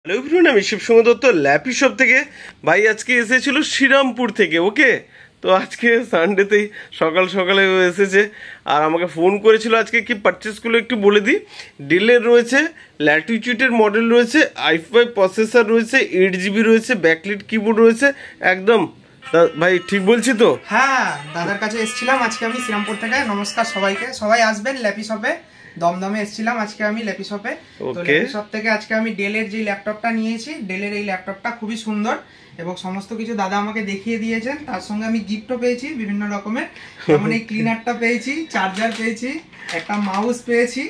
Hello everyone, আমি শিবসঙ্গ Dutta lappy shop থেকে। ভাই আজকে এসেছিল শ্রীরামপুর থেকে। ওকে, তো আজকে সানডেতেই সকাল সকালে এসেছে আর আমাকে ফোন করেছিল আজকে কি পারচেসগুলো একটু বলে দিই। ডেলের রয়েছে, ল্যাটিটিউডের মডেল রয়েছে, i5 প্রসেসর রয়েছে, 8GB রয়েছে, ব্যাকলিট কিবোর্ড রয়েছে। একদম ভাই ঠিক বলছি তো? হ্যাঁ, দাদার কাছে এসেছিলাম আজকে আমি শ্রীরামপুর থেকে। নমস্কার সবাইকে, সবাই আসবেন ল্যাপি শপে। দমদমে এসেছিলাম আজকে আমি ল্যাপি শপে। তো ল্যাপি শপ থেকে আজকে আমি ডেলের যে ল্যাপটপটা নিয়েছি, ডেলের এই ল্যাপটপটা খুবই সুন্দর এবং সমস্ত কিছু দাদা আমাকে দেখিয়ে দিয়েছেন। তার সঙ্গে আমি গিফটও পেয়েছি বিভিন্ন রকমের, যেমন এই ক্লিনারটা পেয়েছি, চার্জার পেয়েছি, একটা মাউস পেয়েছি।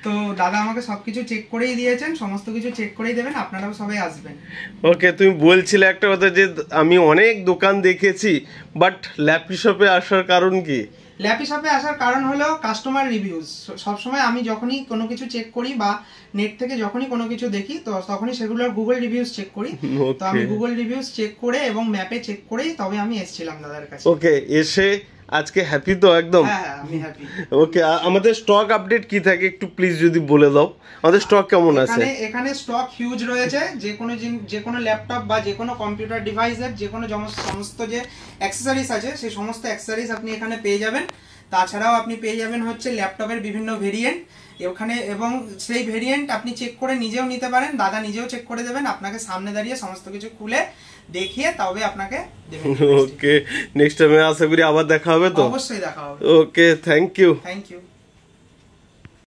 তো দাদা আমাকে সবকিছু চেক করেই দিয়েছেন, সমস্ত কিছু চেক করেই দেবেন। আপনারাও সবাই আসবেন। ওকে, তুমি বলছিলে একটা কথা যে আমি অনেক দোকান দেখেছি, বাট ল্যাপি শপে আসার কারণ কি? ল্যাপি শপে আসার কারণ হলো কাস্টমার রিভিউজ। সবসময় আমি যখনই কোনো কিছু চেক করি বা নেট থেকে যখনই কোনো কিছু দেখি, তো তখনই সেগুলোর গুগল রিভিউজ চেক করি। তো আমি গুগল রিভিউজ চেক করে এবং ম্যাপে চেক করেই তবে আমি এসেছিলাম দাদার কাছে। ওকে, এসে আজকে হ্যাপি তো একদম? হ্যাঁ, আমি হ্যাপি। ওকে, আমাদের স্টক আপডেট কি থাকে একটু প্লিজ যদি বলে দাও। আমাদের স্টক কেমন আছে? এখানে স্টক হিউজ রয়েছে। যে কোনো ল্যাপটপ বা যে কোনো কম্পিউটার ডিভাইসের যে কোনো সমস্ত যে অ্যাক্সেসরিজ আছে, সেই সমস্ত অ্যাক্সেসরিজ আপনি এখানে পেয়ে যাবেন। তাছাড়াও আপনি পেয়ে যাবেন হচ্ছে ল্যাপটপের বিভিন্ন ভেরিয়েন্ট ওখানে, এবং সেই ভেরিয়েন্ট আপনি চেক করে নিজেও নিতে পারেন। দাদা নিজেও চেক করে দেবেন, আপনাকে সামনে দাঁড়িয়ে সমস্ত কিছু খুলে দেখিয়ে তবে আপনাকে দেবেন। ওকে, নেক্সট টাইমে আশা করি আবার দেখা হবে তো? অবশ্যই দেখা হবে। ওকে, থ্যাংক ইউ।